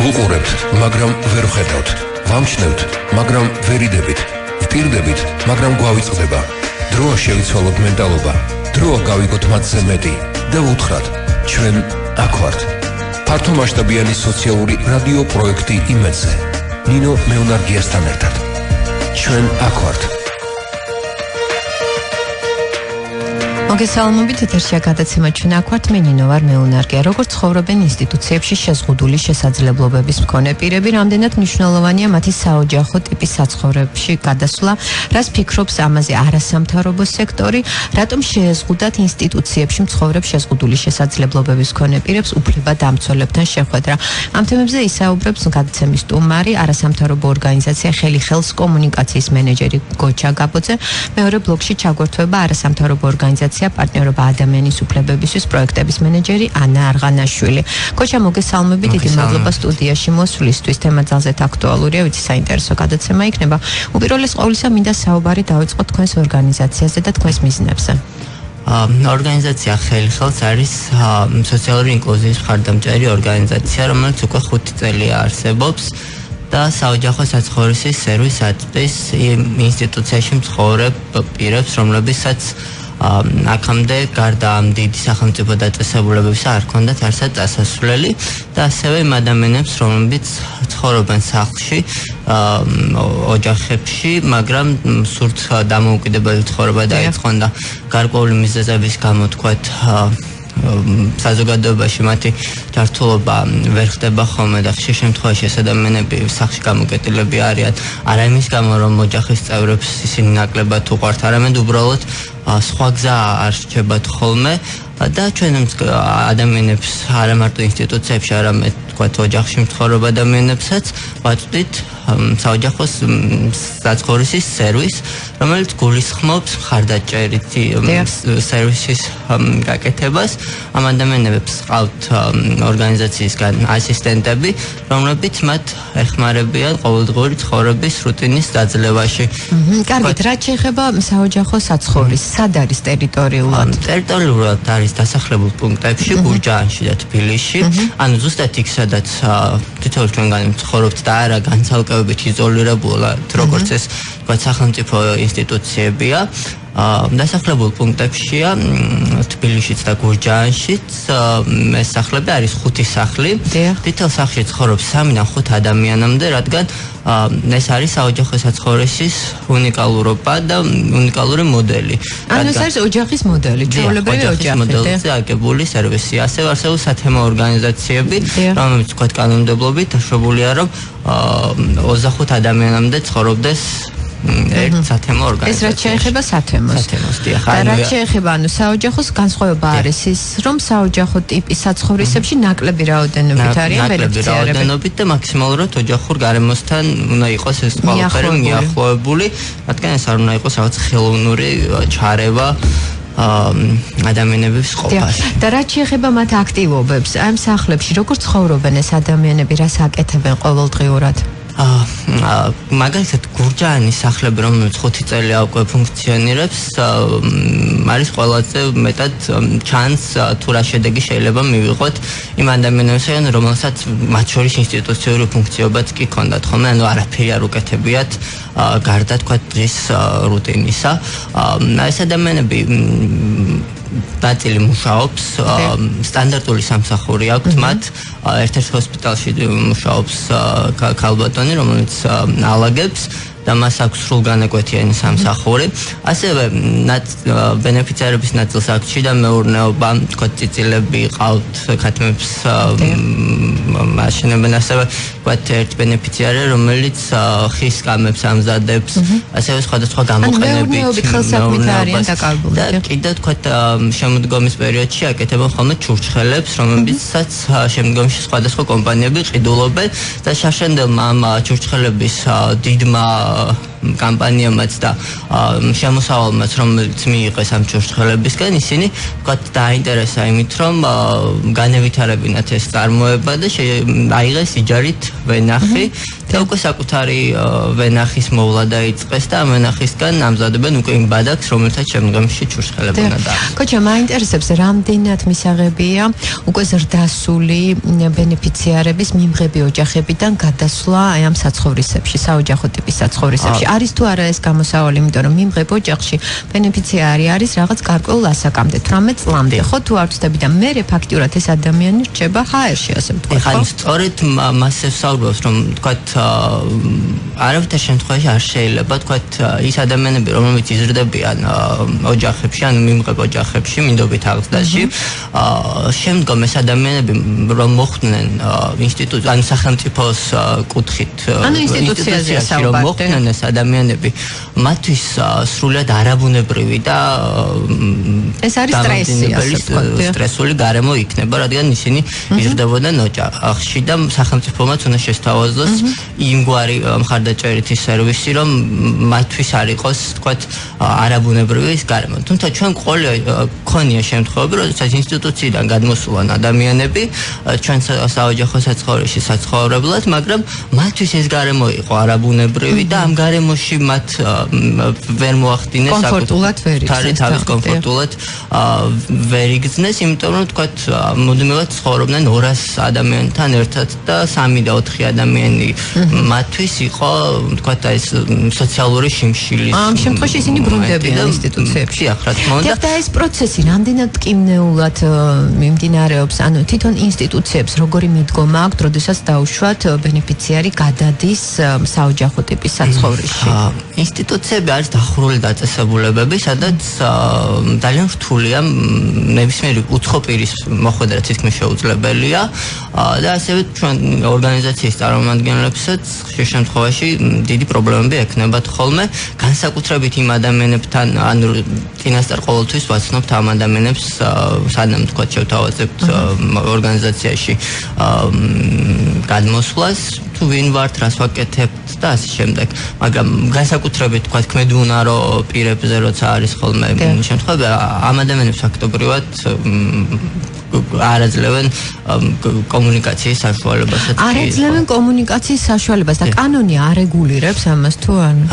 ვუყურებთ, მაგრამ ვერ ვხედავთ. ვამჩნევთ, მაგრამ ვერ იდებით. ვპირდებით, მაგრამ გვავიწყდება. დროა შევიცვალოთ მენტალობა. დროა გავიგოთ მათზე მეტი და ვუთხრათ, ჩვენ აქ ვართ. ფართომასშტაბიანი სოციალური რადიო პროექტი იმედზე. ნინო მეუნარგიასთან ერთად. ჩვენ აქ ვართ. მოგესალმებით, ეთერშია გადაცემა ჩვენ აქ ვართ, მე ნინო ვარ მეუნარგია. როგორც ცხოვრობენ ინსტიტუციებში შეზღუდული შესაძლებლობების მქონე პირები, რამდენად მნიშვნელოვანია მათი საოჯახო ტიპის საცხოვრებაში გადასვლა, რას ფიქრობს ამაზე არასამთავრობო სექტორი, რატომ შეეზღუდათ ინსტიტუციებში მცხოვრებ შეზღუდული შესაძლებლობების მქონე პირებს უფლებადამცველებთან შეხვედრა. ამ თემებზე ისაუბრებს გადაცემის სტუმარი, არასამთავრობო ორგანიზაცია ხელი ხელს კომუნიკაციის მენეჯერი გოჩა გაბოძე, მეორე ბლოკში ჩაგვერთვება არასამთავრობო ორგანიზაცია პარტნიორობა ადამიანის უფლებებისთვის პროექტების მენეჯერი ანა არღანაშვილი. გოჩა, მოგესალმებით, დიდი მადლობა სტუდიაში მოსვლისთვის. თემა ძალზედ აქტუალურია, ვიცი საინტერესო გადაცემა იქნება. უპირველეს ყოვლისა, მინდა საუბარი დავიწყოთ თქვენს ორგანიზაციაზე და თქვენს მიზნებზე. ორგანიზაცია ხელი ხელს არის სოციალური ინკლუზიის მხარდამჭერი ორგანიზაცია, რომელიც უკვე 5 წელია არსებობს და საოჯახო საცხოვრისის სერვისს აწვდის ინსტიტუციაში მცხოვრებ პირებს, რომლებსაც აქამდე გარდა ამ დიდი სახელმწიფო დაწესებულებებისა არ ჰქონდათ არსად წასასვლელი და ასევე იმ ადამიანებს, რომლებიც ცხოვრობენ სახლში, ოჯახებში, მაგრამ სურთ დამოუკიდებელი ცხოვრება დაიწყონ და გარკვეული მიზეზების გამო თქვათ საზოგადოებაში მათი ჩართულობა ვერ ხდება ხოლმე და ხშირ შემთხვევაში ეს ადამიანები სახლში გამოკეტილები არიან არა იმის გამო, რომ ოჯახის წევრებს ისინი ნაკლებად უყვართ, არამედ უბრალოდ სხვა გზა არ რჩებათ ხოლმე და ჩვენ ადამიანებს არა მარტო ინსტიტუციებში, არამედ თქვათ ოჯახში მცხოვრებ ადამიანებსაც ვაწვდით საოჯახო საცხოვრისის სერვისს, რომელიც გულისხმობს მხარდაჭერით სერვისის გაკეთებას. ამ ადამიანებს ყავთ ორგანიზაციისგან ასისტენტები, რომლებიც მათ ეხმარებიან ყოველდღიური ცხოვრების რუტინის დაძლევაში. კარგით, რაც შეეხება საოჯახო საცხოვრისს, სად არის ტერიტორიულად? ტერიტორიულად არის დასახლებულ პუნქტებში, გურჯაანში და თბილისში. ანუ ზუსტად იქ, სადაც თითოეულ ჩვენგანი ცხოვრობთ და არა განცალკევებით იზოლირებულად, როგორც ეს სახელმწიფო ინსტიტუციებია. დასახლებულ პუნქტებშია თბილისშიც და გურჯაანშიც. ეს სახლები არის 5 სახლი. თითოეულ სახლში ცხოვრობს 3-დან 5 ადამიანამდე, რადგან ეს არის საოჯახო საცხოვრისის უნიკალურობა და უნიკალური მოდელი. ანუ ეს არის ოჯახის მოდელი, ჩვეულებრივი ოჯახი. მოდელზე აგებული სერვისი. ასევე არსებობს სათემო ორგანიზაციები, რომლებიც თქვათ კანონმდებლობით დაშვებულია, რომ 25 ადამიანამდე ცხოვრობდეს ერთ სათემო ორგანიზაციაში. ეს რაც შეეხება სათემოს. და რაც შეეხება საოჯახოს, განსხვავება არის ის, რომ საოჯახო ტიპის საცხოვრისებში ნაკლები რაოდენობით არიან ნაკლები რაოდენობით და მაქსიმალურად ოჯახურ გარემოსთან უნდა იყოს ეს ყველაფერი მიახლოებული, რადგან ეს არ უნდა იყოს რაღაც ხელოვნური ჩარევა ადამიანების ყოფაში. და რაც შეეხება მათ აქტივობებს, ამ სახლებში როგორ ცხოვრობენ ეს ადამიანები, რას აკეთებენ ყოველდღიურად? მაგალითად გურჯაანის სახლები, რომელიც 5 წელია უკვე ფუნქციონირებს, არის ყველაზე მეტად ჩანს თუ რა შედეგი შეიძლება მივიღოთ იმ ადამიანებისგან, რომელსაც მათ შორის ინსტიტუციური ფუნქციებაც კი ჰქონდათ ხოლმე, ანუ არაფერი არ უკეთებიათ გარდა თქვათ დღის რუტინისა. ეს ადამიანები ნაწილი მუშაობს, სტანდარტული სამსახური აქვს მათ, ერთ-ერთ ჰოსპიტალში მუშაობს ქალბატონი, რომელიც ალაგებს და მას აქვს სრულგანაკვეთიანი სამსახური. ასევე ბენეფიციარების ნაწილს აქვს შიდა მეურნეობა, თქვათ წიწილები ყავთ, ქათმებს აშენებენ, ასევე თქვათ ერთ ბენეფიციარი, რომელიც ხის კამებს ამზადებს, ასევე სხვადასხვა გამოყენებით მეურნეობით ხელსაქმით არიან დაკავებული. და კიდევ თქვათ შემოდგომის პერიოდში აკეთებენ ხოლმე ჩურჩხელებს, რომლებიცაც შემდგომში სხვადასხვა კომპანიები ყიდულობენ და შაშენდელმა ამ ჩურჩხელების დიდმა კამპანიამაც და შემოსავალმაც, რომელიც მიიღეს ამ ჩურჩხელებისგან, ისინი თქვათ დაინტერესა იმით, რომ განევითარებინათ ეს წარმოება და აიღეს იჯარით ვენახი და უკვე საკუთარი ვენახის მოვლა დაიწყეს და ამ ვენახისგან ამზადებენ უკვე იმ ბადაკს, რომელსაც შემდგომში ჩურჩხელებონა და. კოჩა, მაინტერესებს რამდენად მისაღებია უკვე ზრდასული ბენეფიციარების მიმღები ოჯახებიდან გადასვლა აი ამ საცხოვრისებში, საოჯახო ტიპის საცხოვრისებში. არის თუ არა ეს გამოსავალი, იმიტომ რომ მიმღებ ოჯახში ბენეფიციარი არის რაღაც გარკვეულ ასაკამდე, 18 წლამდე, ხო თუ არ ვწდები და მე ფაქტიურად ეს ადამიანი რჩება ჰაერში, ასე ვთქვათ, ხო? ხან სწორედ მასე ვსაუბრობთ, რომ თქვათ არავითარ შემთხვევაში არ შეიძლება თქვათ ის ადამიანები, რომლებიც იზრდებიან ოჯახებში, ანუ მიმღებ ოჯახებში, მინდობით აღზრდაში, შემდგომ ეს ადამიანები რომ მოხვდნენ ინსტიტუტ, ანუ სახელმწიფოს კუთხით, ანუ ინსტიტუციაზე რომ მოხვდნენ ეს ადამიანები, მათთვის სრულად არაბუნებრივი და ეს არის სტრესი, ასე ვთქვათ, სტრესული გარემო იქნება, რადგან ისინი იზრდებოდნენ ოჯახში და სახელმწიფომაც უნდა შესთავაზოს იმგვარი მხარდაჭერითი სერვისი, რომ მათთვის არ იყოს, თქვათ, არაბუნებრივი ის გარემო. თუმცა ჩვენ გქონია შემთხვევები, როდესაც ინსტიტუციიდან გადმოსულან ადამიანები ჩვენ საოჯახო საცხოვრებაში საცხოვრებლად, მაგრამ მათთვის ეს გარემო იყო არაბუნებრივი და ამ გარემოში მათ ვერ მოახდინეს კომფორტულად ვერ იქნეს, თავის კომფორტულად ვერ იგრძნეს, იმიტომ რომ თქვათ მუდმივად ცხოვრობდნენ 200 ადამიანთან ერთად და 3 და 4 ადამიანი მათთვის იყო, თქვათ, ეს სოციალური შიმშილის. ამ შემთხვევაში ისინი ბრუნდებიან ინსტიტუციებში. რა თქმა უნდა. და ეს პროცესი რამდენად ტკივნეულად მიმდინარეობს, ანუ თვითონ ინსტიტუციებს როგორი მიდგომა აქვთ, როდესაც დაუშვათ ბენეფიციარი გადადის საოჯახო ტიპის საცხოვრისში? ინსტიტუციები არის დახურული დაწესებულებები, სადაც ძალიან რთულია ნებისმიერი უცხო პირის მოხვედრა თითქმის შეუძლებელია და ასევე ჩვენ ორგანიზაციის წარმომადგენლებსაც ხშირ შემთხვევაში დიდი პრობლემები ექნებათ ხოლმე, განსაკუთრებით იმ ადამიანებთან, ანუ წინასწარ ყოველთვის ვაცნობთ ამ ადამიანებს, სანამ თქვათ შევთავაზებთ ორგანიზაციაში გადმოსვლას, თუ ვინ ვართ, რას ვაკეთებთ და ასე შემდეგ. მაგრამ განსაკუთრებით თქვათ ქმედუნარო პირებზე როცა არის ხოლმე შემთხვევები, ამ ადამიანებს ფაქტობრივად არ აძლევენ კომუნიკაციის საშუალებასაც. არ აძლევენ კომუნიკაციის საშუალებას და კანონი არეგულირებს ამას თუ არა?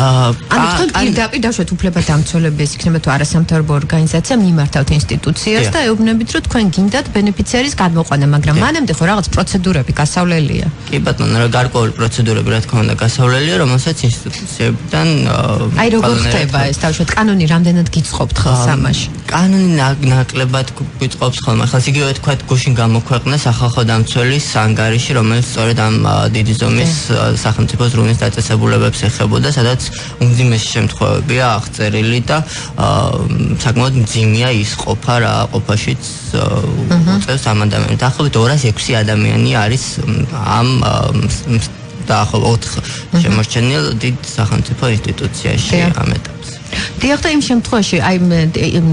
ანუ თქვენ პირდაპირ დაშვათ უფლებადამცველების იქნება თუ არასამთავრობო ორგანიზაცია მიმართავთ ინსტიტუციას და ეუბნებით, რომ თქვენ გინდათ ბენეფიციარის გადმოყვანა, მაგრამ მანამდე ხო რაღაც პროცედურები გასავლელია. კი ბატონო, რა გარკვეული პროცედურები რა თქმა უნდა გასავლელია, რომელსაც ინსტიტუციებიდან აი როგორ ხდება ეს თავშოთ კანონი რამდენად გიწყობთ ხელს ამაში? კანონი ნაკლებად გიწყობს ხოლმე ხელს, იგივე თქვათ გუშინ გამოქვეყნეს სახალხო დამცველის ანგარიში, რომელიც სწორედ ამ დიდი ზომის სახელმწიფო ზრუნვის დაწესებულებებს ეხებოდა, სადაც უმძიმესი შემთხვევებია აღწერილი და საკმაოდ მძიმეა ის ყოფა, რა ყოფაშიც უწევს ამ ადამიანს. დაახლოებით 206 ადამიანი არის ამ დაახლოებით 4 შემორჩენილ დიდ სახელმწიფო ინსტიტუციაში ამ ეტაპზე. დიახ, და იმ შემთხვევაში აი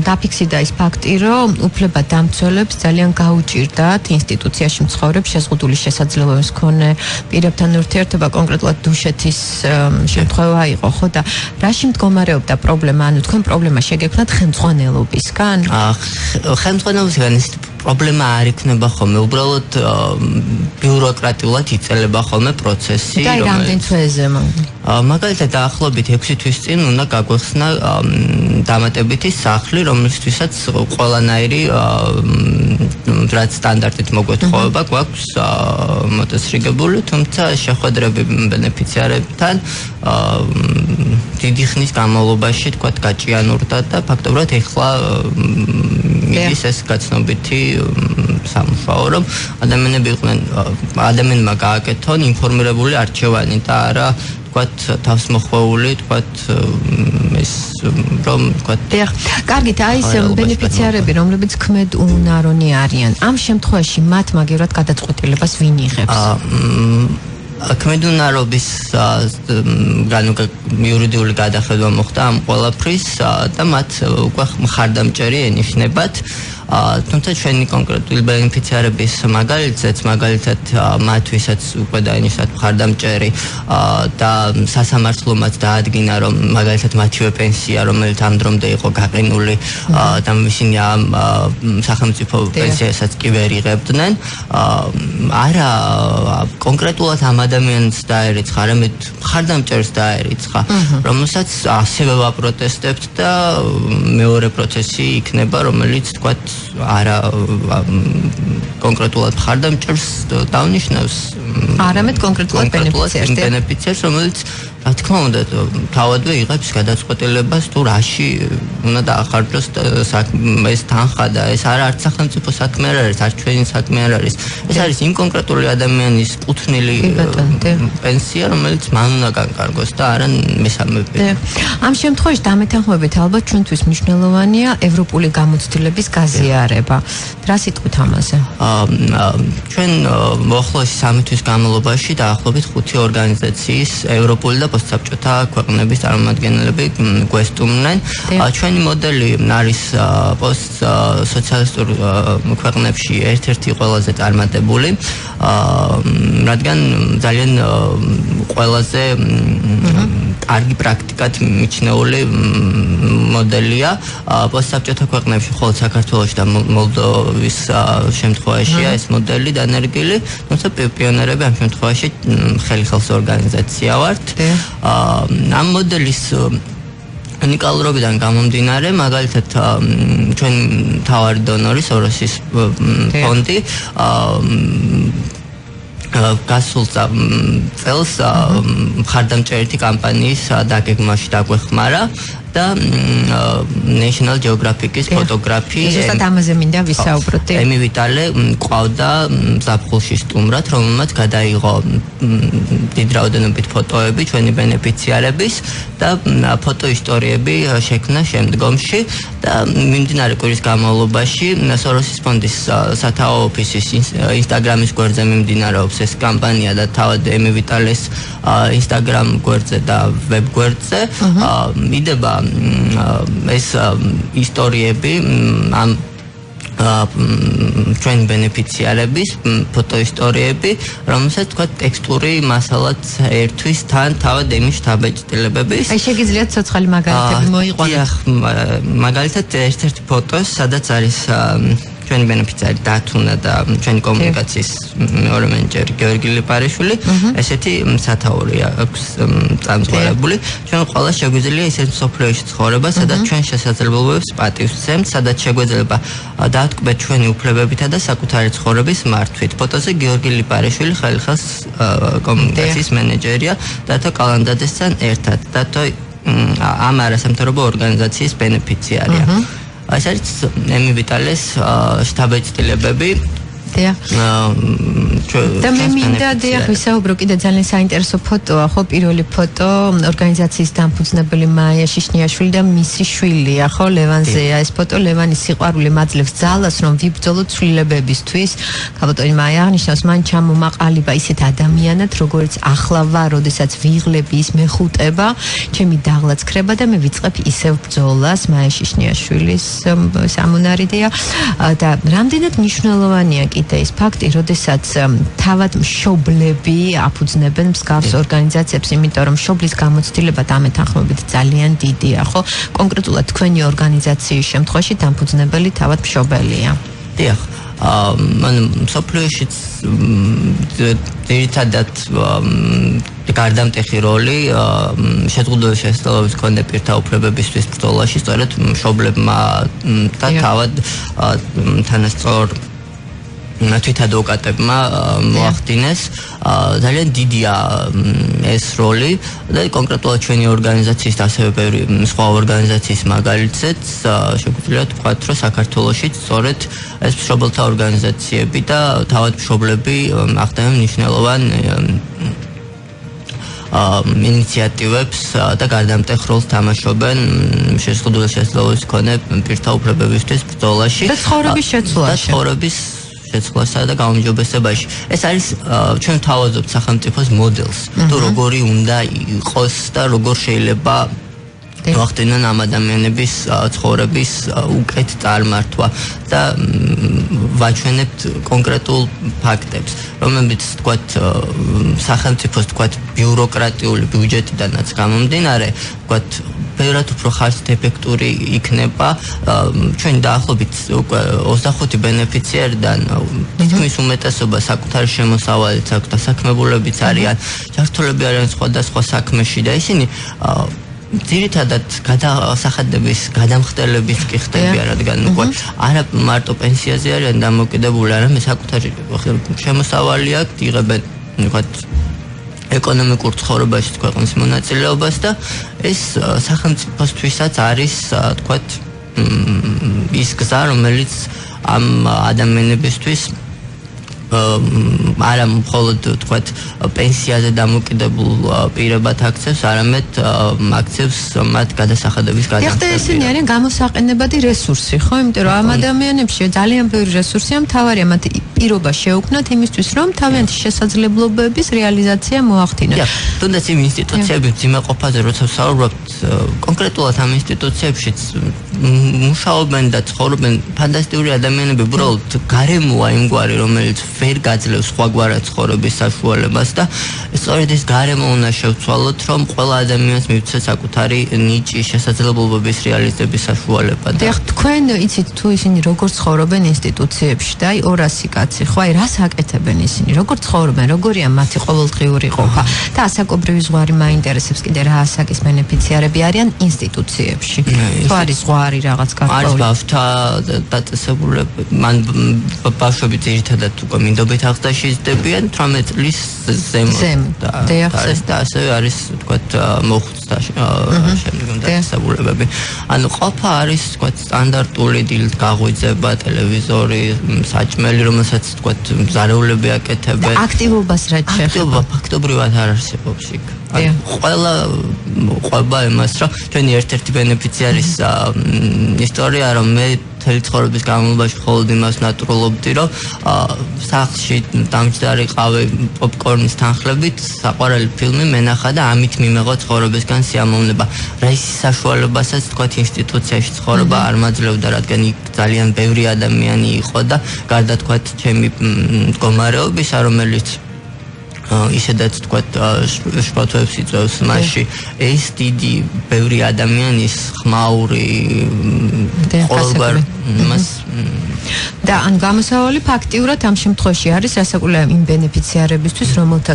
დაფიქსირდა ის ფაქტი, რომ უფლებადამცველებს ძალიან გაუჭირდათ ინსტიტუციაში მცხოვრებ შეზღუდული შესაძლებლობის მქონე პირებთან ურთიერთობა, კონკრეტულად დუშეთის შემთხვევა იყო, ხო და რაში მდგომარეობდა პრობლემა? ანუ თქვენ პრობლემა შეგექმნათ ხელმძღვანელობისგან? ხელმძღვანელობისგან ის პრობლემა არ იქნება ხოლმე, უბრალოდ ბიუროკრატიულად იწელება ხოლმე პროცესი, და რამდენ თვეზე? მაგალითად დაახლოებით 6 თვის წინ უნდა გაგვეხსნა დამატებითი სახლი, რომელთვისაც ყველანაირი რაც სტანდარტით მოგვეთხოვება გვაქვს მოწესრიგებული, თუმცა შეხვედრები ბენეფიციარებთან დიდი ხნის განმავლობაში თქვათ გაჭიანურდა და ფაქტობრივად ეხლა მიდის ეს გაცნობითი სამუშაო, რომ ადამიანებმა გააკეთონ ინფორმირებული არჩევანი და არა თქვათ თავს მოხვეული, თქვათ ეს რომ თქვათ. დიახ, კარგით, აი ეს ბენეფიციარები, რომლებიც ქმედუნარონი არიან, ამ შემთხვევაში მათ მაგევრად გადაწყვეტილებას ვინ იღებს? ქმედუნარობის იურიდიული გადახედვა მოხდა ამ ყველაფრის და მათ უკვე მხარდამჭერი ენიშნებათ. თუმცა ჩვენი კონკრეტული ბენეფიციარების მაგალითად მათთვისაც უკვე დაინიშნათ მხარდამჭერი და სასამართლომაც დაადგინა, რომ მაგალითად მათივე პენსია, რომელიც ამ დრომდე იყო გაყინული და ისინი ამ სახელმწიფო პენსიასაც კი ვერ იღებდნენ, არა კონკრეტულად ამ ადამიანს დაერიცხა, არამედ მხარდამჭერს დაერიცხა, რომელსაც ასევე ვაპროტესტებთ და მეორე პროცესი იქნება, რომელიც თქვათ არა კონკრეტულად მხარდამჭერს დავნიშნავს, არამედ კონკრეტულად ბენეფიციარს, რომელიც რა თქმა უნდა თავადვე იღებს გადაწყვეტილებას თუ რაში უნდა დაახარჯოს ეს თანხა და ეს არც სახელმწიფო საქმე არ არის, არც ჩვენი საქმე არ არის. ეს არის იმ კონკრეტული ადამიანის კუთვნილი პენსია, რომელიც მან უნდა განკარგოს და არა მესამეები. ამ შემთხვევაში დამეთანხმებით ალბათ ჩვენთვის მნიშვნელოვანია ევროპული გამოცდილების გაზიარება. რა სიტყვით ამაზე? ჩვენ მოახლოესი 3 თვის განმავლობაში დაახლოებით 5 ორგანიზაციის ევროპული და პოსტსაბჭოთა ქვეყნების წარმომადგენლები გვესტუმრნენ. ჩვენი მოდელი არის პოსტსოციალისტურ ქვეყნებში ერთ-ერთი ყველაზე წარმატებული, რადგან ძალიან ყველაზე კარგი პრაქტიკად მიჩნეული მოდელია. პოსტსაბჭოთა ქვეყნებში მხოლოდ საქართველოში და მოლდოვის შემთხვევაშია ეს მოდელი დანერგილი, თუმცა პიონერები ამ შემთხვევაში ხელის ორგანიზაცია ვართ. ამ მოდელის უნიკალურობიდან გამომდინარე, მაგალითად ჩვენ მთავარი დონორი სოროსის ფონდი გასულ წელს მხარდამჭერითი კამპანიის დაგეგმვაში დაგვეხმარა და National Geographic-ის ფოტოგრაფი ზუსტად ამაზე მინდა ვისაუბროთ. ემი ვიტალე ყავდა ზაფხულში სტუმრად, რომელმაც გადაიღო დიდ რაოდენობით ფოტოები ჩვენი ბენეფიციარების და ფოტოისტორიები შექმნა შემდგომში და მიმდინარე კვირის განმავლობაში სოროსის ფონდის სათაო ოფისის Instagram-ის გვერდზე მიმდინარეობს ეს კამპანია და თავად ემი ვიტალეს Instagram გვერდზე და ვებ გვერდზე მიდება ეს ისტორიები ამ ჩვენ ბენეფიციარების ფოტოისტორიები, რომელსაც თქვა ტექსტური მასალაც ერთვის თან თავად ემის შტაბ-ეჭდილებების. აი შეგიძლიათ ცოცხალი მაგალითები მოიყვანოთ. მაგალითად ერთ-ერთი ფოტო, სადაც არის ჩვენი ბენეფიციარი დათუნა და ჩვენი კომუნიკაციის მეორე მენეჯერი გიორგი ლიპარიშვილი, ესეთი სათაური აქვს წამსვლელებული. ჩვენ ყველა შეგვიძლია ისეთ სოფლიოში ცხოვრება, სადაც ჩვენ შესაძლებლობებს პატივს ვცემთ, სადაც შეგვეძლება დაავტკბეთ ჩვენი უფლებებითა და საკუთარი ცხოვრების მართვით. ფოტოზე გიორგი ლიპარიშვილი ხელხელს კომუნიკაციის მენეჯერია დათო კალანდაძესთან ერთად. დათო ამ არასამთავრობო ორგანიზაციის ბენეფიციარია. ეს არის ემი ვიტალეს შტაბ-ეჭდილებები. და მე მინდა ვისაუბრო კიდე ძალიან საინტერესო ფოტოა, ხო, პირველი ფოტო ორგანიზაციის დამფუძნებელი მაია შიშნიაშვილი და მისი შვილია, ხო, ლევანზეა. ეს ფოტო ლევანის სიყვარული მაძლევს ძალას, რომ ვიბრძოლოთ ცვლილებებისთვის. გაბატონი მაია აღნიშნავს, მან ჩამომაყალიბა ისეთ ადამიანად, როგორც ახლა ვარ, როდესაც ვიღლები ის მეხუტება, ჩემი დაღლაც ქრება და მე ვიწყებ ისევ ბრძოლას. მაია შიშნიაშვილის სამონარიდია და რამდენად მნიშვნელოვანია და ეს ფაქტი, როდესაც თავად მშობლები აფუძნებენ მსგავს ორგანიზაციებს, იმიტომ რომ მშობლის გამოცდილება დამეთანხმებით ძალიან დიდია, ხო? კონკრეტულად თქვენი ორგანიზაციის შემთხვევაში დამფუძნებელი თავად მშობელია. დიახ. მან სოფლიოშიც ძირითადად გარდამტეხი როლი შეზღუდული შესაძლებლობის მქონე პირთა უფლებებისთვის ბრძოლაში სწორედ მშობლებმა და თავად თანასწორ თვითადვოკატებმა მოახდინეს. ძალიან დიდია ეს როლი და კონკრეტულად ჩვენი ორგანიზაციის და ასევე ბევრი სხვა ორგანიზაციის მაგალითზეც შეგვიძლია თქვათ, რომ საქართველოშიც სწორედ ეს მშობელთა ორგანიზაციები და თავად მშობლები ახდენენ მნიშვნელოვან ინიციატივებს და გარდამტეხ როლს თამაშობენ შეზღუდული შესაძლებლობის მქონე პირთა უფლებებისთვის ბრძოლაში და ცხოვრების შეცვლაში. შეცვლასა და გაუმჯობესებაში. ეს არის ჩვენ თავაზობთ სახელმწიფოს მოდელს, თუ როგორი უნდა იყოს და როგორ შეიძლება ვახდენენ ამ ადამიანების ცხოვრების უკეთ წარმართვა და ვაჩვენებთ კონკრეტულ ფაქტებს, რომლებიც თქვათ სახელმწიფოს თქვათ ბიუროკრატიული ბიუჯეტიდანაც გამომდინარე, თქვათ ბევრად უფრო ხარჯთეფექტური იქნება ჩვენ დაახლოებით 25 ბენეფიციარიდან თითქმის უმეტესობა საკუთარი შემოსავალიც აქვს და საქმებულებიც არიან, ჯანმრთელები არიან სხვადასხვა საქმეში და ისინი ძირითადად გადასახადების გადამხდელების კი ხდებიან, რადგან უკვე არა მარტო პენსიაზე არიან დამოკიდებული, არამედ საკუთარი შემოსავალი აქვთ, იღებენ ვთქვათ ეკონომიკურ ცხოვრებაში ქვეყნის მონაწილეობას და ეს სახელმწიფოსთვისაც არის ვთქვათ ის გზა, რომელიც ამ ადამიანებისთვის არა მხოლოდ თქვათ პენსიაზე დამოკიდებულ პირებად აქცევს, არამედ აქცევს მათ გადასახადების გადამხდელობას. ესენი არიან გამოსაყენებადი რესურსი, ხო? იმიტომ რომ ამ ადამიანებში ძალიან ბევრი რესურსია, მთავარია მათ პირობა შეუქმნათ იმისთვის, რომ თავიანთი შესაძლებლობების რეალიზაცია მოახდინონ. თუნდაც იმ ინსტიტუციების ძიმაყოფაზე როცა ვსაუბრობთ, კონკრეტულად ამ ინსტიტუციებშიც მუშაობენ და ცხოვრობენ ფანტასტიკური ადამიანები, უბრალოდ გარემოა იმგვარი, რომელიც ვერ გაძლევს სხვაგვარად ცხოვრების საშუალებას და სწორედ ეს გარემო უნდა შევცვალოთ, რომ ყველა ადამიანს მივცეს საკუთარი ნიჭი შესაძლებლობების რეალიზების საშუალება. და თქვენ იცით თუ ისინი როგორ ცხოვრობენ ინსტიტუციებში და 200 კაცი, ხო, რას აკეთებენ ისინი, როგორ ცხოვრობენ, როგორია მათი ყოველდღიური ყოფა და ასაკობრივი ზღვარი მაინტერესებს კიდე რა ასაკის ბენეფიციარები არიან ინსტიტუციებში. თუ არის ზღვარი რაღაც გარკვეული. არის ბავშვთა დაწესებულება, მან ბავშვები ძირითადად უკვე მინდობით აღზრდაში იზრდებიან 18 წლის ზემოთ და ასევე არის თქვათ მოხუცთა შემდგომ დაწესებულებები. ანუ ყოფა არის თქვათ სტანდარტული დილით გაღვიძება, ტელევიზორი, საჭმელი, რომელსაც თქვათ მზარეულები აკეთებენ. აქტივობას რაც შეეხება ფაქტობრივად არ არსებობს იქ. ყველა ყვება იმას, რომ ჩვენი ერთ-ერთი ბენეფიციარის ისტორია, რომ მე მთელი ცხოვრების განმავლობაში მხოლოდ იმას ნატურლობდი, რომ სახლში დამჯდარი ყავი პოპკორნის თანხლებით საყვარელი ფილმი მენახა და ამით მიმეღო ცხოვრებისგან სიამოვნება. რა ის საშუალებასაც თქვათ ინსტიტუციაში ცხოვრება არ მაძლევდა, რადგან იქ ძალიან ბევრი ადამიანი იყო და გარდა თქვათ ჩემი მდგომარეობისა, რომელიც ისედაც თქვათ შფოთვებს იწვევს მასში, ეს დიდი ბევრი ადამიანის ხმაური ყოველგვარ მას და ან გამოსავალი ფაქტიურად ამ შემთხვევაში არის რასაკვირველია იმ ბენეფიციარებისთვის, რომელთა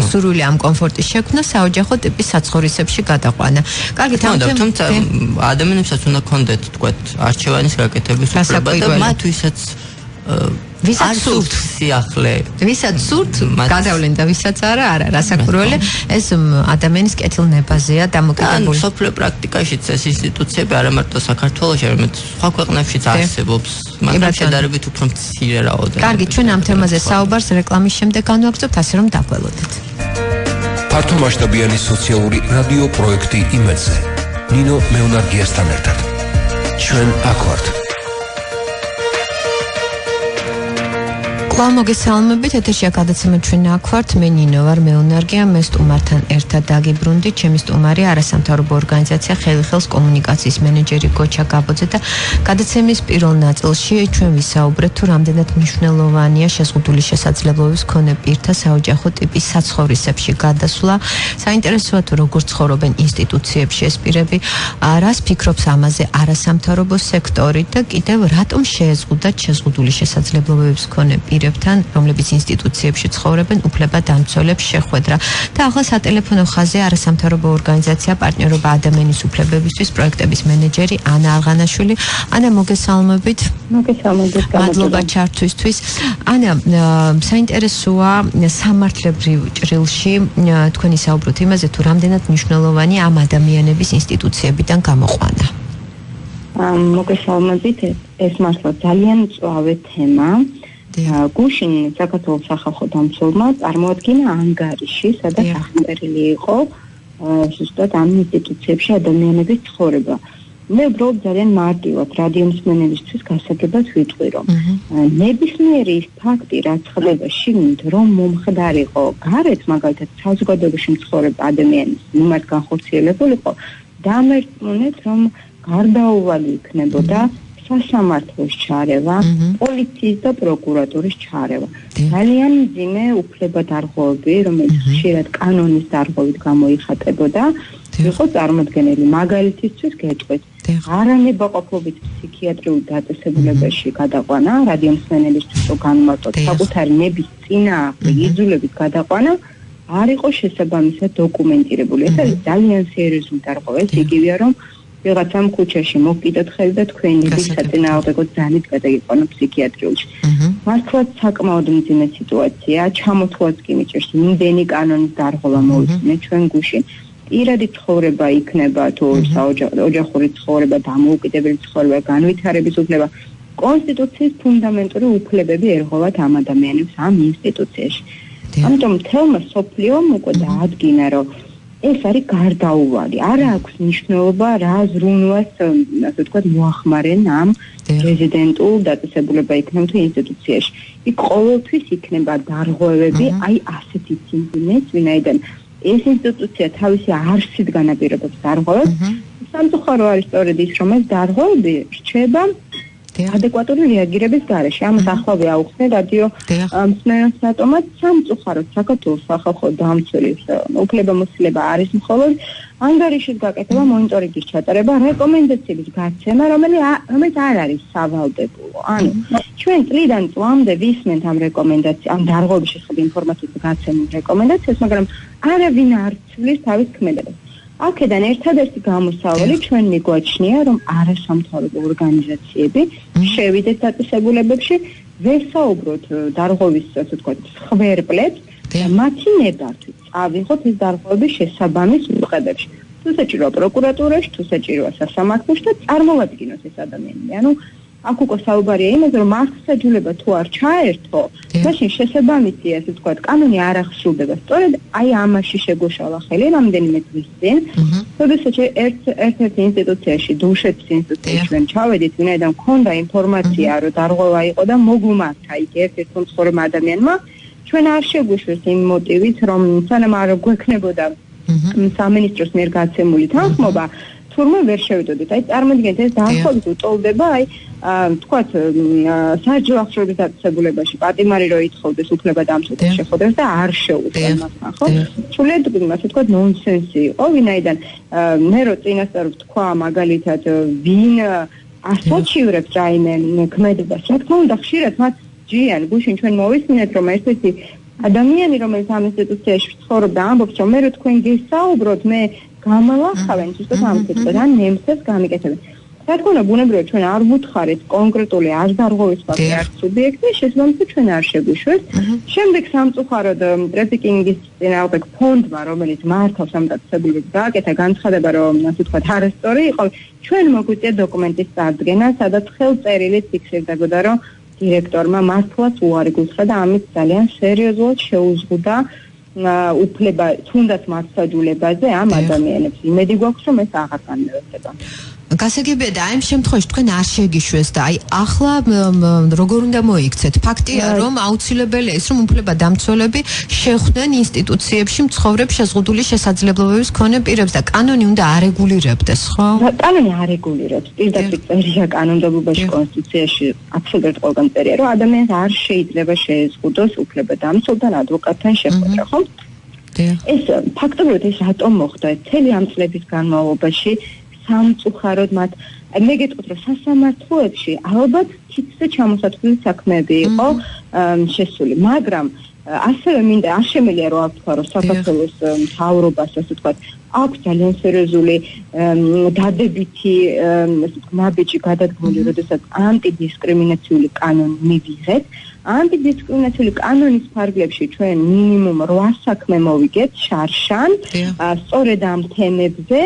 სურვილი ამ კომფორტის შექმნა საოჯახო ტიპის საცხოვრისებში გადაყვანა. კარგი, თუმცა ადამიანებსაც უნდა ქონდეთ თქვათ არჩევანის გაკეთების უფლება და მათ ვისაც ვისაც სურთ სიახლე, ვისაც სურთ გადავლენ და ვისაც არა, რასაკვირველია ეს ადამიანის კეთილნებაზეა დამოკიდებული. სოფლიო პრაქტიკაშიც ეს ინსტიტუციები არა მარტო საქართველოში, არამედ სხვა ქვეყნებშიც არსებობს. მაგრამ შედარებით უფრო მცირე რაოდენობით. კარგი, ჩვენ ამ თემაზე საუბარს რეკლამის შემდეგ განვაგრძობთ, ასე რომ დაგველოდეთ. ფართომასშტაბიანი სოციალური რადიო პროექტი იმედზე. ნინო მეუნარგიასთან ერთად. ჩვენ აქ ვართ. მოგესალმებით, ეთერშია გადაცემა ჩვენ აქ ვართ, მე ნინო ვარ, მეუნარგია, მე სტუმართან ერთად დაგიბრუნდი, ჩემი სტუმარი არასამთავრობო ორგანიზაცია ხელი ხელს კომუნიკაციის მენეჯერი გოჩა გაბოძე და გადაცემის პირველ ნაწილში ჩვენ ვისაუბრეთ თუ რამდენად მნიშვნელოვანია შეზღუდული შესაძლებლობის მქონე პირთა საოჯახო ტიპის საცხოვრისებში გადასვლა. საინტერესოა თუ როგორ ცხოვრობენ ინსტიტუციებში ეს პირები, რას ფიქრობს ამაზე არასამთავრობო სექტორი და კიდევ რატომ შეეზღუდათ შეზღუდული შესაძლებლობების მქონე პირებთან, რომლებიც ინსტიტუციებში ცხოვრობენ, უფლებადამცველებს შეხვედრა. და ახლა სატელეფონო ხაზზე არასამთავრობო ორგანიზაცია პარტნიორობა ადამიანის უფლებებისთვის პროექტების მენეჯერი ანა აღანაშვილი. ანა, მოგესალმებით. მოგესალმებით. მადლობა ჩართვისთვის. ანა, საინტერესოა სამართლებრივ ჭრილში თქვენ ისაუბროთ იმაზე, თუ რამდენად მნიშვნელოვანია ამ ადამიანების ინსტიტუციებიდან გამოყვანა. მოგესალმებით, ეს მართლა ძალიან მწვავე თემა. გუშინ საქართველოს სახალხო დამცველმა წარმოადგინა ანგარიში, სადაც აღწერილი იყო ზუსტად ამ ინსტიტუციებში ადამიანების ცხოვრება. მე უბრალოდ ძალიან მარტივად რადიო მსმენელისთვის გასაგებას ვიტყვი, რომ ნებისმიერი ფაქტი, რაც ხდება შიგნით, რომ მომხდარიყო გარეთ, მაგალითად საზოგადოებაში მცხოვრებ ადამიანის მიმართ განხორციელებულიყო, დამერწმუნეთ, რომ გარდაუვალი იქნებოდა სასამართლოს ჩარევა, პოლიციის და პროკურატურის ჩარევა. ძალიან მძიმე უფლებადარღვევები, რომელიც ხშირად კანონის დარღვევით გამოიხატებოდა, იყო წარმოდგენილი. მაგალითისთვის გეტყვით, არანებაყოფლობით ფსიქიატრიულ დაწესებულებაში გადაყვანა, რადიომსმენელისთვის რო განმარტოთ, საკუთარი ნების წინააღმდეგ იძულებით გადაყვანა არ იყო შესაბამისად დოკუმენტირებული. ეს არის ძალიან სერიოზული დარღვევა. ეს იგივეა, რომ ვიღაცამ ქუჩაში მოვკიდოთ ხელი და თქვენი საწინააღმდეგო ძალით გადაიყვანო ფსიქიატრიულში. მართლაც საკმაოდ მძიმე სიტუაცია, ჩამოთვლაც კი მიჭირს იმდენი კანონის დარღვევა მოიწვნეთ ჩვენ გუშინ. პირადი ცხოვრება იქნება თუ ოჯახური ცხოვრება, დამოუკიდებელი ცხოვრება, განვითარების უფლება, კონსტიტუციის ფუნდამენტური უფლებები ერღვევათ ამ ადამიანებს ამ ინსტიტუციაში. ამიტომ თელმა სოფლიომ უკვე დაადგინა, რომ ეს არის გარდაუვალი. არ აქვს მნიშვნელობა რა ზრუნვას, ასე ვთქვათ, მოახმარენ ამ პრეზიდენტულ დაწესებულება იქნება თუ ინსტიტუციაში. იქ ყოველთვის იქნება დარღვევები, აი ასეთი სიმძიმეს, ვინაიდან ეს ინსტიტუცია თავისი არსით განაპირობებს დარღვევებს. სამწუხარო არის სწორედ ის, რომ ეს დარღვევები რჩება ადეკვატური რეაგირების გარეშე. ამას ახლავე აუხსნე რადიო მსმენელს რატომაც სამწუხაროდ საქართველოს სახალხო დამცველის უფლებამოსილება არის მხოლოდ ანგარიშის გაკეთება, მონიტორინგის ჩატარება, რეკომენდაციების გაცემა, რომელიც არ არის სავალდებულო. ანუ ჩვენ წლიდან წლამდე ვისმენთ ამ რეკომენდაციას, ამ დარღვევების შესახებ ინფორმაციის გაცემულ რეკომენდაციას, მაგრამ არავინ არ ცვლის თავის ქმედებას. აქედან ერთადერთი გამოსავალი ჩვენ მიგვაჩნია, რომ არასამთავრობო ორგანიზაციები შევიდეთ დაწესებულებებში, ვესაუბროთ დარღვევის, ასე ვთქვათ, სხვერპლებს და მათი ნებართვით წავიღოთ ეს დარღვევები შესაბამის უწყებებში. თუ საჭიროა პროკურატურაში, თუ საჭიროა სასამართლოში და წარმოვადგინოთ ეს ადამიანები. ანუ აქ უკვე საუბარია იმაზე, რომ მართლმსაჯულება თუ არ ჩაერთო, მაშინ შესაბამისი, ასე ვთქვათ, კანონი არ ახსოვდება. სწორედ აი ამაში შეგვეშალა ხელი რამდენიმე წლის წინ, როდესაც ერთ-ერთ ინსტიტუციაში, დუშეთის ინსტიტუციაში ჩვენ ჩავედით, ვინაიდან მქონდა ინფორმაცია, რომ დარღვევა იყო და მოგუმართა იქ ერთ-ერთ მომცხოვრებმა ადამიანმა, ჩვენ არ შეგვიშვეს იმ მოტივით, რომ სანამ არ გვექნებოდა სამინისტროს მიერ გაცემული თანხმობა, თურმე ვერ შევიდოდით. აი წარმოიდგინეთ, ეს დაახლოებით უტოლდება, აი თქვათ, საჯარო აღჭურვილობის დაწესებულებაში პატიმარი რო ითხოვდეს უფლებადამცველთა შეხვედრას და არ შეუძლია მასთან, ხო? სრულიად, ასე ვთქვათ, ნონსენსი იყო, ვინაიდან მე რო წინასწარ ვთქვა მაგალითად, ვინ ასოციირებს რაიმე ქმედებას, რა თქმა უნდა, ხშირად მათ ჯიან, გუშინ ჩვენ მოვისმინეთ, რომ ერთ-ერთი ადამიანი, რომელიც ამ ინსტიტუციაში ცხოვრობდა, ამბობს, რომ მე რო თქვენ გესაუბროთ, მე გამალახავენ ზუსტად ამ სიტყვას, ან ნემსებს გამიკეთებენ. რა თქმა უნდა, ბუნებრივად ჩვენ არ ვუთხარით კონკრეტული არ დარღვევის ფაქტი არ სუბიექტი, შესაბამისად ჩვენ არ შეგვიშვეს. შემდეგ სამწუხაროდ ტრაფიკინგის წინააღმდეგ ფონდმა, რომელიც მართავს ამ დაწესებულებას, გააკეთა განცხადება, რომ ასე ვთქვათ, არასწორი იყო. ჩვენ მოგვიწია დოკუმენტის წარდგენა, სადაც ხელწერილით ფიქსირდებოდა, რომ დირექტორმა მართლაც უარი გითხრა და ამით ძალიან სერიოზულად შეუზღუდა უფლება თუნდაც მართლმსაჯულებაზე ამ ადამიანებს. იმედი გვაქვს, რომ ეს აღარ განმეორდება. გასაგებია და აი ამ შემთხვევაში თქვენ არ შეგიშვეს და აი ახლა როგორ უნდა მოიქცეთ? ფაქტია, რომ აუცილებელია ის, რომ უფლებადამცველები შეხვდნენ ინსტიტუციებში მცხოვრებ შეზღუდული შესაძლებლობების მქონე პირებს და კანონი უნდა არეგულირებდეს, ხო? კანონი არეგულირებს. პირდაპირ წერია კანონმდებლობაში, კონსტიტუციაში აბსოლუტურად ყველგან წერია, რომ ადამიანს არ შეიძლება შეეზღუდოს უფლებადამცველთან ადვოკატთან შეხვედრა, ხო? ეს ფაქტობრივად ეს რატომ მოხდა? მთელი ამ წლების განმავლობაში სამწუხაროდ მათ მე გეტყვით, რომ სასამართლოებში ალბათ თითზე ჩამოსათვლელი საქმეები იყო შესული, მაგრამ ასევე მინდა არ შემიძლია რომ ვთქვა, რომ საქართველოს მთავრობას, ასე ვთქვათ, აქვს ძალიან სერიოზული დადებითი ნაბიჯი გადადგმული, როდესაც ანტიდისკრიმინაციული კანონი მივიღეთ. ანტიდისკრიმინაციული კანონის ფარგლებში ჩვენ მინიმუმ 8 საქმე მოვიგეთ შარშან, სწორედ ამ თემებზე.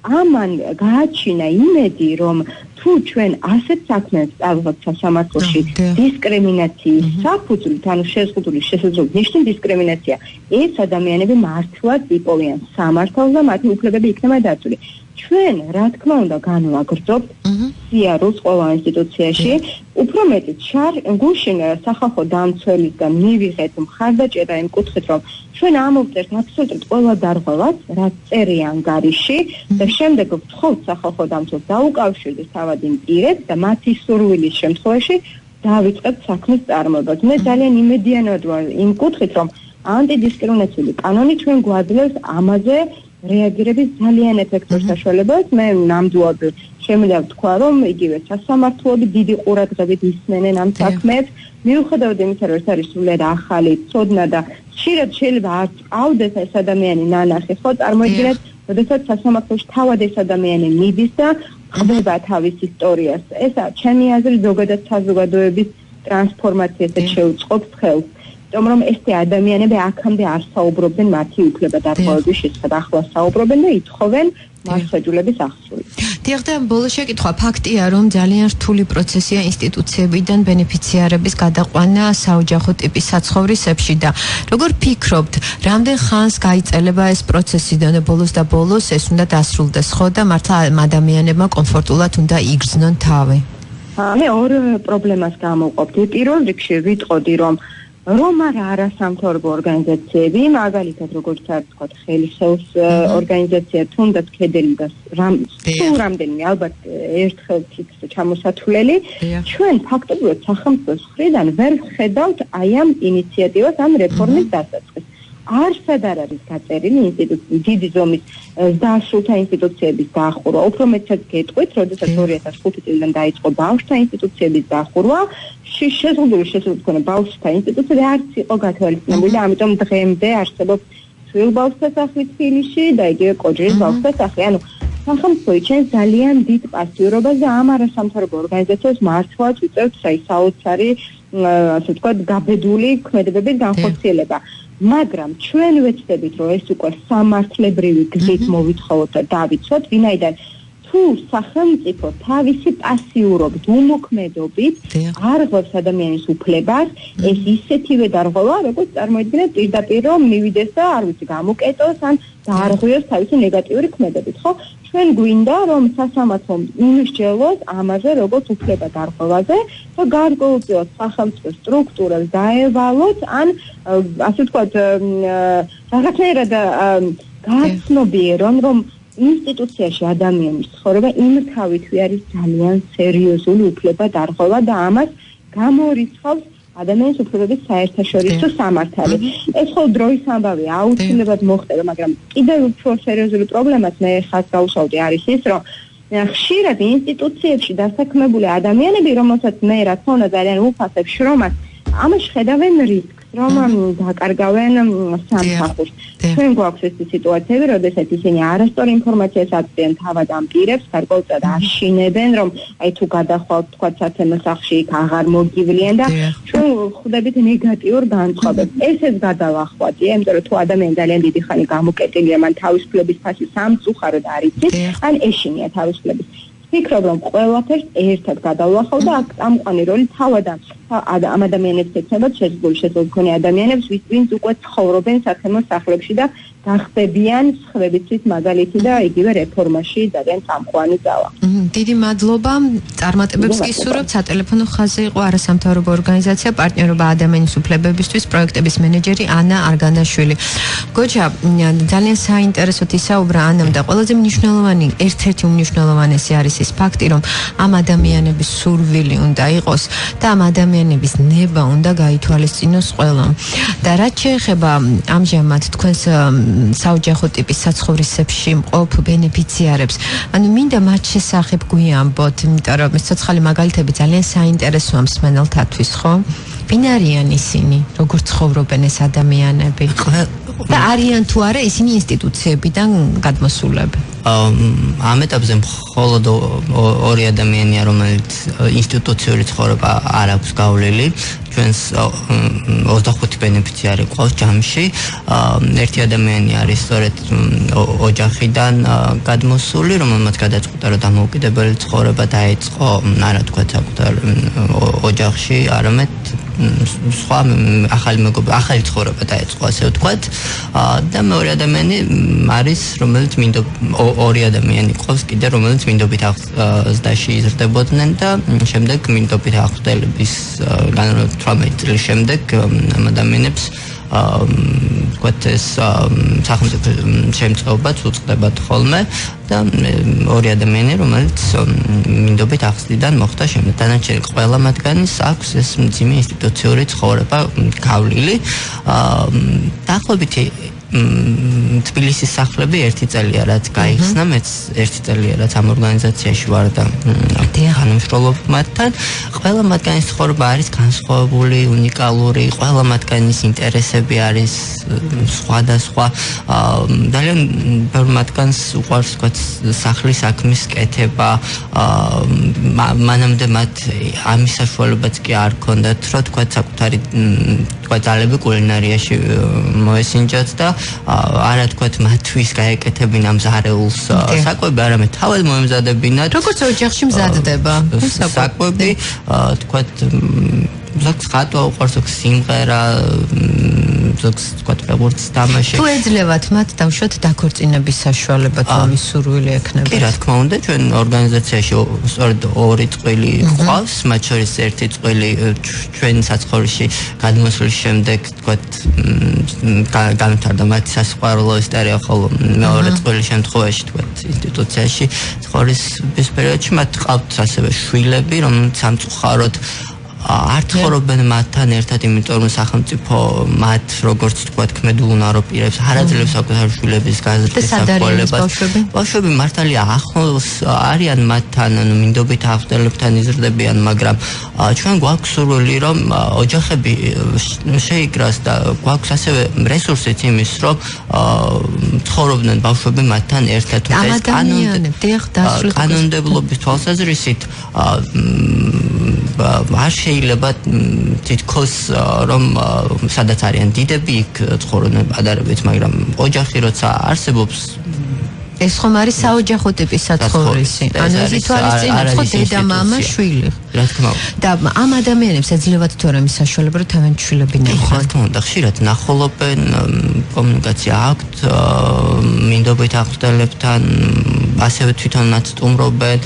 ამან გააჩინა იმედი, რომ თუ ჩვენ ასეთ საქმეებს წავიღებთ სასამართლოში დისკრიმინაციის საფუძვლით, ანუ შეზღუდული შესაძლებლობებით ნიშნული დისკრიმინაცია, ეს ადამიანები მართლაც იპოვიან სამართალს და მათი უფლებები იქნება დაცული. ჩვენ რა თქმა უნდა განვაგრძობთ სიარულს ყველა ინსტიტუციაში, უფრო მეტიც გუშინ სახალხო დამცველისგან მივიღეთ მხარდაჭერა იმ კუთხით, რომ ჩვენ ამოვწერთ აბსოლუტურად ყველა დარღვევას, რაც წერია ანგარიში და შემდეგ ვთხოვთ სახალხო დამცველს დაუკავშირდეს თავად იმ პირებს და მათი სურვილის შემთხვევაში დავიწყებთ საქმის წარმოებას. მე ძალიან იმედიანად ვარ იმ კუთხით, რომ ანტიდისკრიმინაციული კანონი ჩვენ გვაძლევს ამაზე რეაგირების ძალიან ეფექტურ საშუალებას. მე ნამდვილად შემიძლია ვთქვა, რომ იგივე სასამართლოები დიდი ყურადღებით ისმენენ ამ საქმეებს. მიუხედავად იმისა, რომ ეს არის სრულიად ახალი ცოდნა და ხშირად შეიძლება არ წავდეს ეს ადამიანი ნანახი, ხო, წარმოიდგინეთ, როდესაც სასამართლოში თავად ეს ადამიანი მიდის და ხდება თავის ისტორიას. ესა ჩემი აზრით ზოგადად საზოგადოების ტრანსფორმაციას შეუწყობს ხელს. იმიტომ რომ ეს ადამიანები აქამდე არ საუბრობდნენ მათი უფლებადარღვევების შესახებ, ახლა საუბრობენ და ითხოვენ მასშტაბების აღსრულებას. დიახ, და ბოლოს შეკითხვა, ფაქტია, რომ ძალიან რთული პროცესია ინსტიტუციებიდან ბენეფიციარების გადაყვანა საოჯახო ტიპის საცხოვრისებში და როგორ ფიქრობთ, რამდენ ხანს გაიწელება ეს პროცესი და ბოლოს ეს უნდა დასრულდეს, ხო და მართლა ადამიანებმა კომფორტულად უნდა იგრძნონ თავი? მე ორ პრობლემას გამოვყოფდი. პირველ რიგში ვიტყოდი, რომ არასამთავრობო ორგანიზაციები, მაგალითად როგორც არ ვთქვათ, ხელისეულს ორგანიზაცია თუნდაც კედელი და რამდენიმე ალბათ ერთხელ ფიქსი ჩამოსათვლელი, ჩვენ ფაქტობრივად სახელმწიფოს მხრიდან ვერ ვხედავთ აი ამ ინიციატივას, ამ რეფორმის დასაწყისს. არსად არ არის გაწერილი დიდი ზომის დასრულთა ინსტიტუციების დახურვა. უფრო მეტად გეტყვით, როდესაც 2005 წლიდან დაიწყო ბავშვთა ინსტიტუციების დახურვა, შეზღუდული მქონე ბავშვთა ინსტიტუციები არც იყო გათვალისწინებული და ამიტომ დღემდე არსებობს თბილბავშვთა სახლი თბილისში და იგივე კოჯრის ბავშვთა სახლი. ანუ სახელმწიფო იჩენს ძალიან დიდ პასიურობას და ამ არასამთავრობო ორგანიზაციებს მართლაც უწევთ საოცარი, ასე ვთქვათ, გაბედული ქმედებების განხორციელება. მაგრამ ჩვენ ვეცდებით, რომ ეს უკვე სამართლებრივი გზით მოვითხოვოთ და დავიცვათ, ვინაიდან თუ სახელმწიფო თავისი პასიურობით, უმოქმედობით არღვევს ადამიანის უფლებას, ეს ისეთივე დარღვევა, როგორც წარმოიდგინეთ პირდაპირ რომ მივიდეს და არ ვიცი, გამოკეტოს ან დაარღვიოს თავისი ნეგატიური ქმედებით, ხო? ჩვენ გვინდა რომ სასამართლომ იმსჯელოს ამაზე როგორც უფლება დარღვევაზე და გარკვეულწილად სახელმწიფო სტრუქტურას დაევალოთ ან ასე ვთქვათ რაღაცნაირად გაცნობიერონ რომ ინსტიტუციაში ადამიანის ცხოვრება იმთავითვე არის ძალიან სერიოზული უფლება დარღვევა და ამას გამორიცხავს ადამიანის უფლებების საერთაშორისო სამართალი. ეს ხო დროის ამბავი აუცილებლად მოხდება, მაგრამ კიდევ უფრო სერიოზული პრობლემაც მე ხაზს გავუსვავდი არის ის, რომ ხშირად ინსტიტუციებში დასაქმებული ადამიანები, რომელსაც მე რა თქმა უნდა ძალიან უფასებ შრომას, ამაში ხედავენ რისკს, რომ დაკარგავენ სამსახურს. ჩვენ გვაქვს ეს სიტუაციები, როდესაც ისინი არასწორ ინფორმაციას აწვდიან თავად ამ პირებს, გარკვეულწილად აშინებენ, რომ აი თუ გადახვალთ თქვა საცემო სახლში იქ აღარ მოგივლიან და ჩვენ ხვდებით ნეგატიურ განწყობებს. ესეც გადავახვადია, იმიტომ რომ თუ ადამიანი ძალიან დიდი ხანი გამოკეტილია, მან თავისუფლების ფასი სამწუხაროდ არ იცის, ან ეშინია თავისუფლების. ვფიქრობ, რომ ყველაფერს ერთად გადავახავ და აქ წამყვანი როლი თავად ამ ადამიანებს ეცნობა, შეზღუდული მქონე ადამიანებს, ვინც უკვე ცხოვრობენ საცემო სახლებში და გახდებიან სხვებისთვის მაგალითი და იგივე რეფორმაში ძალიან წამყვანი ძალა. დიდი მადლობა. წარმატებებს გისურვებთ. სატელეფონო ხაზზე იყო არასამთავრობო ორგანიზაცია პარტნიორობა ადამიანის უფლებებისთვის პროექტების მენეჯერი ანა არგანაშვილი. გოჩა, ძალიან საინტერესოდ ისაუბრა ანამ და ყველაზე მნიშვნელოვანი, ერთ-ერთი უმნიშვნელოვანესი არის ის ფაქტი, რომ ამ ადამიანების სურვილი უნდა იყოს და ამ ადამიანების ნება უნდა გაითვალისწინოს ყველამ. და რაც შეეხება ამჟამად თქვენს საოჯახო ტიპის საცხოვრისებში მყოფ ბენეფიციარებს, ანუ მინდა მათ შესახებ გვიამბოთ, იმიტომ რომ ეს ცოცხალი მაგალითები ძალიან საინტერესოა მსმენელთათვის, ხო? ვინ არიან ისინი? როგორ ცხოვრობენ ეს ადამიანები? და არიან თუ არა ისინი ინსტიტუციებიდან გადმოსულები? ამ ეტაპზე მხოლოდ ორი ადამიანია, რომელიც ინსტიტუციური ცხოვრება არ აქვს გავლილი. ჩვენს 25 ბენეფიციარი ყავს ჯამში. ერთი ადამიანი არის სწორედ ოჯახიდან გადმოსული, რომელმაც გადაწყვიტა რომ დამოუკიდებელი ცხოვრება დაიწყო, არა თქვა საკუთარ ოჯახში, არამედ სხვა ახალი ცხოვრება დაიწყო, ასე ვთქვათ. და მეორე ადამიანი არის, რომელიც ორი ადამიანი ყავს კიდე, რომელიც მინდობით აღზრდაში იზრდებოდნენ და შემდეგ მინდობით აღზრდელების 18 წლის შემდეგ ამ ადამიანებს ვთქვათ ეს სახელმწიფო შემწყობაც უწყდებათ ხოლმე და ორი ადამიანი, რომელიც მინდობით აღზრდიდან მოხდა შემდეგ. დანარჩენი ყველა მათგანის აქვს ეს მძიმე ინსტიტუციური ცხოვრება გავლილი. დაახლოებით თბილისის სახლები 1 წელია რაც გაიხსნა, მეც 1 წელია რაც ამ ორგანიზაციაში ვარ და თანამშრომლობ მათთან. ყველა მათგანის ცხოვრება არის განსხვავებული, უნიკალური, ყველა მათგანის ინტერესები არის სხვადასხვა. ძალიან ბევრ მათგანს უყვარს ვთქვათ სახლის საქმის კეთება, მანამდე მათ ამის საშუალებაც კი არ ჰქონდათ, რომ ვთქვათ საკუთარი ძალები კულინარიაში მოესინჯათ და არა თქვათ მათთვის გაეკეთებინა მზარეულს საკვები, არამედ თავად მოემზადებინათ. როგორც ოჯახში მზადდება საკვები, თქვათ ზოგს ხატვა უყვარს, ზოგს სიმღერა, ზოგს თქვათ როგორც თამაში. თუ ეძლევათ მათ დავშვათ დაქორწინების საშუალება თუ მისურვილი ექნება. კი, რა თქმა უნდა, ჩვენ ორგანიზაციაში სწორედ ორი წყვილი ყავს, მათ შორის ერთი წყვილი ჩვენ საცხოვრისში გადმოსვლის შემდეგ თქვათ განვითარდა მათი სასიყვარულო ისტორია, ხოლო მეორე წყვილის შემთხვევაში თქვათ ინსტიტუციაში ცხოვრების პერიოდში მათ ყავთ ასევე შვილები, რომელთაც სამწუხაროდ არ ცხოვრობენ მათთან ერთად, იმიტომ რომ სახელმწიფო მათ როგორც თქვათ ქმედულ უნარო პირებს არ აძლევს საკუთარ შვილების გაზრდის საშუალებას. ბავშვები მართალია ახლოს არიან მათთან, ანუ მინდობით აღზრდებლებთან იზრდებიან, მაგრამ ჩვენ გვაქვს სურვილი რომ ოჯახები შეიკრას და გვაქვს ასევე რესურსიც იმის რომ ცხოვრობდნენ ბავშვები მათთან ერთად. კანონმდებლობის თვალსაზრისით არ შეიძლება თითქოს რომ სადაც არიან დიდები იქ ცხოვრობდნენ პატარებიც, მაგრამ ოჯახი როცა არსებობს ეს ხომ არის საოჯახო ტიპის საცხოვრისი. ანუ ეს ითვალისწინებს ხო დედა-მამა, შვილი. რა თქმა უნდა. და ამ ადამიანებს ეძლევათ თუ არა მის საშუალება რომ თავენ შვილები ნახონ. რა თქმა უნდა, ხშირად ნახულობენ, კომუნიკაცია აქვთ მინდობით აღზრდებლებთან, ასევე თვითონაც სტუმრობენ,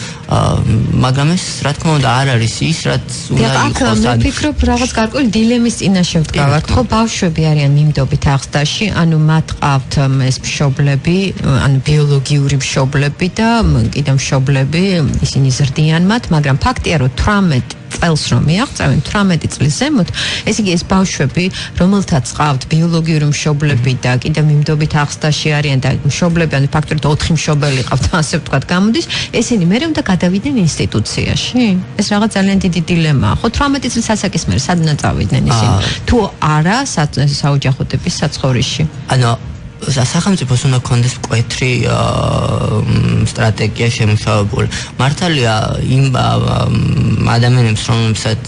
მაგრამ ეს რა თქმა უნდა არ არის ის, რაც უნდა იყოს. მე ვფიქრობ რაღაც გარკვეული დილემის წინაშე ვდგავართ, ხო ბავშვები არიან მინდობით აღზრდაში, ანუ მათ ყავთ ეს მშობლები, ანუ ბიოლოგიური მშობლები და კიდევ მშობლები, ისინი ზრდიან მათ, მაგრამ ფაქტია რომ 18 წელს რომ მიაღწევენ 18 წლის ზემოთ, ესე იგი ეს ბავშვები, რომელთაც ყავთ ბიოლოგიური მშობლები და კიდევ მინდობით აღზრდაში არიან და მშობლები, ანუ ფაქტობრივად 4 მშობელი ყავთ, ასე ვთქვათ, გამოდის, ესენი მერე უნდა გადავიდნენ ინსტიტუციაში. ეს რაღაც ძალიან დიდი დილემაა. ხო 18 წლის ასაკის მერე სადნა წავიდნენ ისინი? თუ არა საოჯახო ტიპის საცხოვრისში. ანუ სახელმწიფოს უნდა ქონდეს მკვეთრი სტრატეგია შემუშავებული. მართალია იმ ადამიანებს, რომლებსაც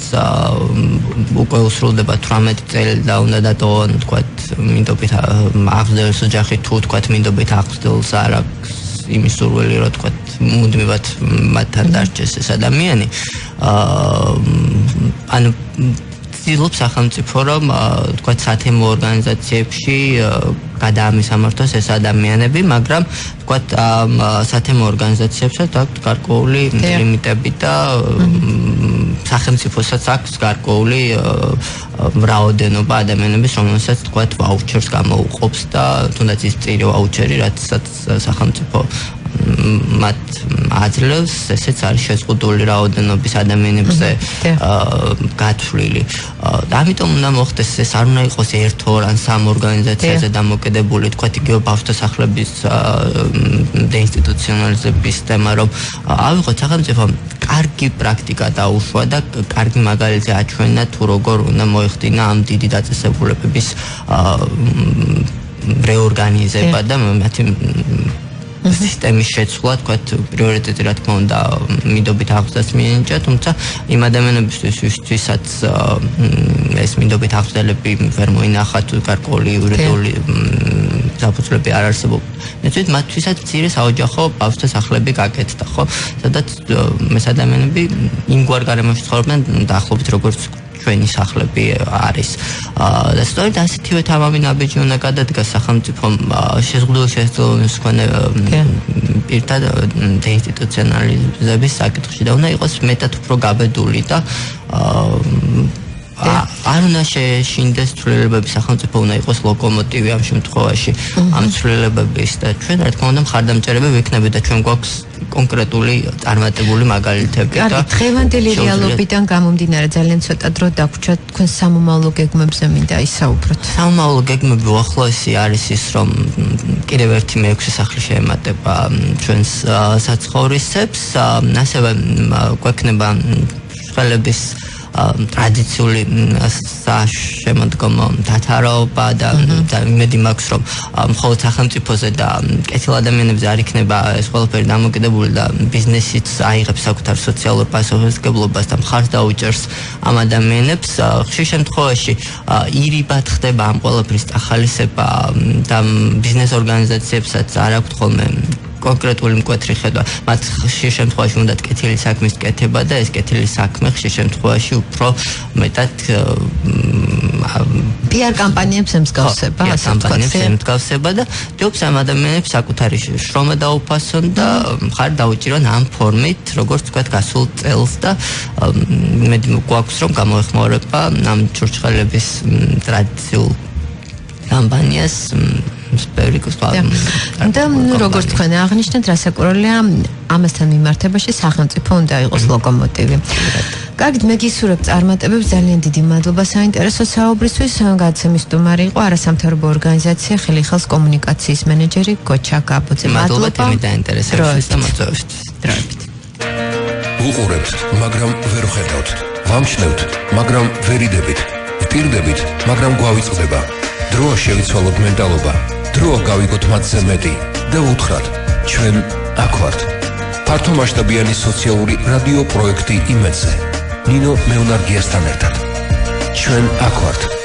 უკვე უსრულდება 18 წელი და უნდა დატოვონ, თქვათ, მინდობით აღზრდელს ოჯახი, თუ თქვათ მინდობით აღზრდელს არ აქვს იმის სურვილი, რომ თქვათ მუდმივად მათთან დარჩეს ეს ადამიანი. ანუ ცდილობს სახელმწიფო რომ თქვათ სათემო ორგანიზაციებში გადაამისამართოს ეს ადამიანები, მაგრამ თქვათ სათემო ორგანიზაციებსაც აქვს გარკვეული ლიმიტები და სახელმწიფოსაც აქვს გარკვეული რაოდენობა ადამიანების, რომელსაც თქვათ ვაუჩერს გამოუყოფს და თუნდაც ის წირი ვაუჩერი, რაცაც სახელმწიფო მათ აძლევს, ესეც არის შეზღუდული რაოდენობის ადამიანებზე გათვლილი. და ამიტომ უნდა მოხდეს ეს არ უნდა იყოს ერთ ორ ან სამ ორგანიზაციაზე დამოკიდებული, თქვათ იგივე ბავშვთა სახლების დეინსტიტუციონალიზების თემა, რომ ავიღოთ სახელმწიფომ კარგი პრაქტიკა დაუშვა და კარგი მაგალითი აჩვენა თუ როგორ უნდა მოეხდინა ამ დიდი დაწესებულებების რეორგანიზება და მათი სისტემის შეცვლა, თქვათ, პრიორიტეტი რა თქმა უნდა, მინდობით აღზრდას მიენიჭა, თუმცა იმ ადამიანებისთვის, ვისთვისაც ეს მინდობით აღზრდელები ვერ მოინახათ, გარკვეული იურიდიული საფუძვლები არ არსებობს. მეცვით მათთვისაც მცირე საოჯახო ბავშვთა სახლები გაკეთდა, ხო? სადაც ეს ადამიანები იმგვარ გარემოში ცხოვრობენ, დაახლოებით როგორც ჩვენი სახლები არის. და სწორედ ასეთივე თამამი ნაბიჯი უნდა გადადგას სახელმწიფომ შეზღუდული შესაძლებლობის მქონე პირთა დეინსტიტუციონალიზების საკითხში და უნდა იყოს მეტად უფრო გაბედული და არ უნდა შეშინდეს ცვლილებები, სახელმწიფო უნდა იყოს ლოკომოტივი ამ შემთხვევაში ამ ცვლილებების და ჩვენ რა თქმა უნდა მხარდამჭერები ვიქნებით და ჩვენ გვაქვს კონკრეტული წარმატებული მაგალითები და დღევანდელი რეალობიდან გამომდინარე ძალიან ცოტა დრო დაგვრჩა თქვენ სამომავლო გეგმებზე მინდა ისაუბროთ. სამომავლო გეგმები უახლოესი არის ის, რომ კიდევ ერთი მე-6 სახლი შეემატება ჩვენს საცხოვრისებს, ასევე გვექნება ხელების ტრადიციული შემოდგომა დათარაობა და იმედი მაქვს რომ მხოლოდ სახელმწიფოზე და კეთილ ადამიანებზე არ იქნება ეს ყველაფერი დამოკიდებული და ბიზნესიც აიღებს საკუთარ სოციალურ პასუხისმგებლობას და მხარს დაუჭერს ამ ადამიანებს. ხშირ შემთხვევაში ირიბად ხდება ამ ყველაფრის ახალისება და ბიზნეს ორგანიზაციებსაც არ აქვთ ხოლმე კონკრეტული მკვეთრი ხედვა. მათ ხშირ შემთხვევაში უნდათ კეთილი საქმის კეთება და ეს კეთილი საქმე ხშირ შემთხვევაში უფრო მეტად PR კამპანიებს ემსგავსება, ემსგავსება და ჯობს ამ ადამიანებს საკუთარი შრომა დაუფასონ და მხარი დაუჭირონ ამ ფორმით, როგორც თქვა გასულ წელს და მე გვაქვს რომ გამოეხმაურება ამ ჩურჩხელების ტრადიციულ კამპანიას და როგორც თქვენ აღნიშნეთ, რასაკურველია ამასთან მიმართებაში სახელმწიფო უნდა იყოს ლოკომოტივი. კარგით, მე გისურვებ წარმატებებს, ძალიან დიდი მადლობა საინტერესო საუბრისთვის. გადაცემის სტუმარი იყო არასამთავრობო ორგანიზაცია ხელი ხელს კომუნიკაციის მენეჯერი გოჩა გაბოძე. მადლობა თემით დაინტერესებისთვის და მოწვევისთვის. დროებით. უყურებთ, მაგრამ ვერ ხედავთ. ვამჩნევთ, მაგრამ ვერ იდებით. ვპირდებით, მაგრამ გვავიწყდება. დროა შევიცვალოთ მენტალობა. დროა გავიგოთ მათზე მეტი და უთხრათ, ჩვენ აქ ვართ. ფართომასშტაბიანი სოციალური რადიო პროექტი იმედზე. ნინო მეუნარგიასთან ერთად. ჩვენ აქ ვართ.